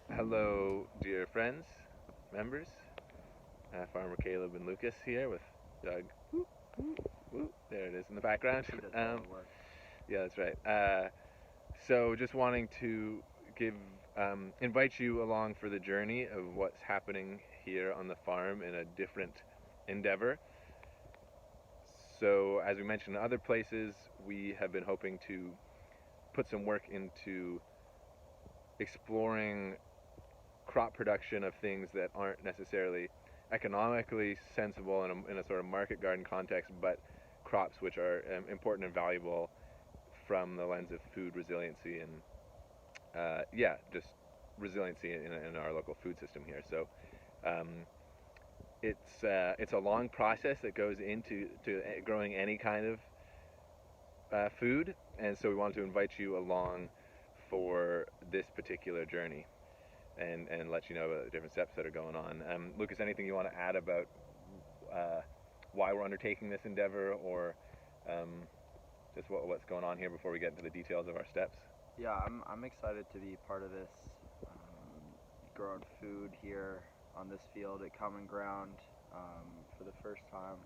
Hello, dear friends, members. Farmer Caleb and Lucas here with Doug. Whoop, whoop, whoop. There it is in the background. He does all the work. Yeah, that's right. So just wanting to give invite you along for the journey of what's happening here on the farm in a different endeavor. So as we mentioned in other places, we have been hoping to put some work into exploring crop production of things that aren't necessarily economically sensible in a sort of market garden context, but crops which are important and valuable from the lens of food resiliency and just resiliency in our local food system here. So um, it's a long process that goes into growing any kind of food, and so we want to invite you along for this particular journey and let you know about the different steps that are going on. Lucas, anything you want to add about why we're undertaking this endeavor, or just what's going on here before we get into the details of our steps? Yeah, I'm excited to be part of this, growing food here on this field at Common Ground for the first time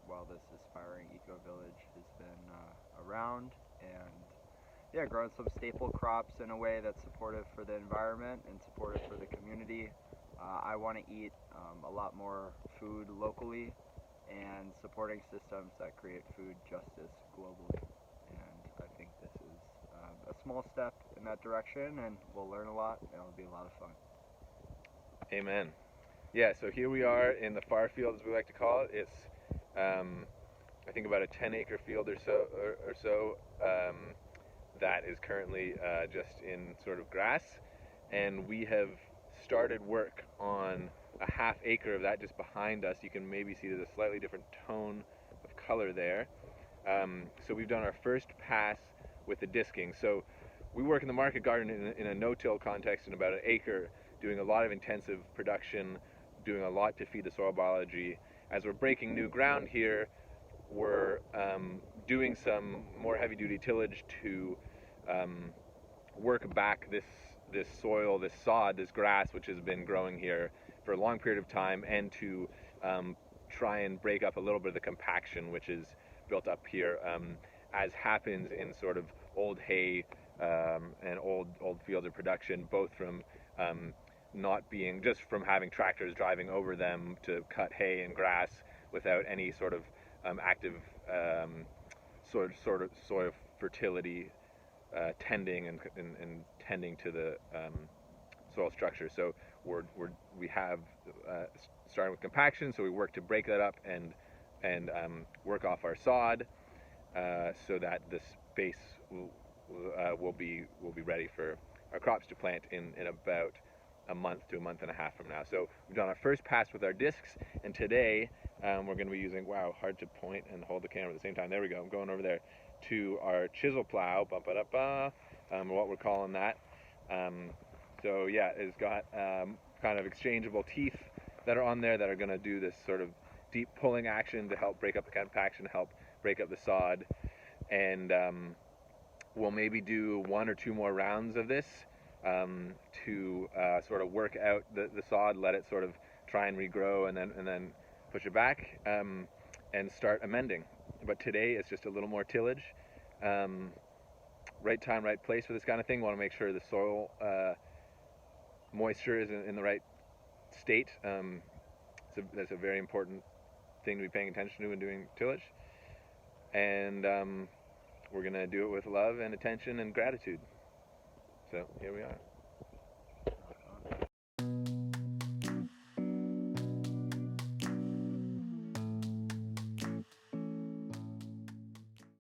while this aspiring eco village has been around, and yeah, growing some staple crops in a way that's supportive for the environment and supportive for the community. I want to eat a lot more food locally and supporting systems that create food justice globally. And I think this is a small step in that direction, and we'll learn a lot, and it'll be a lot of fun. Amen. Yeah, so here we are in the far field, as we like to call it. It's, I think, about a 10-acre field or so that is currently just in sort of grass, and we have started work on a half acre of that just behind us. You can maybe see there's a slightly different tone of color there. So we've done our first pass with the disking. So we work in the market garden in a no-till context in about an acre, doing a lot of intensive production, doing a lot to feed the soil biology. As we're breaking new ground here, we're doing some more heavy-duty tillage to work back this soil, this sod, this grass, which has been growing here for a long period of time, and to try and break up a little bit of the compaction which is built up here, as happens in sort of old hay and old fields of production, both from not being just from having tractors driving over them to cut hay and grass without any sort of active sort of soil fertility tending and tending to the soil structure. So we have starting with compaction, so we work to break that up and work off our sod so that the space will be ready for our crops to plant in about a month to a month and a half from now. So we've done our first pass with our discs, and today we're going to be using, wow, hard to point and hold the camera at the same time. There we go. I'm going over there to our chisel plow, what we're calling that. So yeah, it's got kind of exchangeable teeth that are on there that are going to do this sort of deep pulling action to help break up the compaction, help break up the sod, and we'll maybe do one or two more rounds of this to sort of work out the sod, let it sort of try and regrow, and then push it back and start amending. But today it's just a little more tillage. Right time, right place for this kind of thing. Want to make sure the soil moisture is in the right state. That's a very important thing to be paying attention to when doing tillage. And we're going to do it with love and attention and gratitude. So here we are.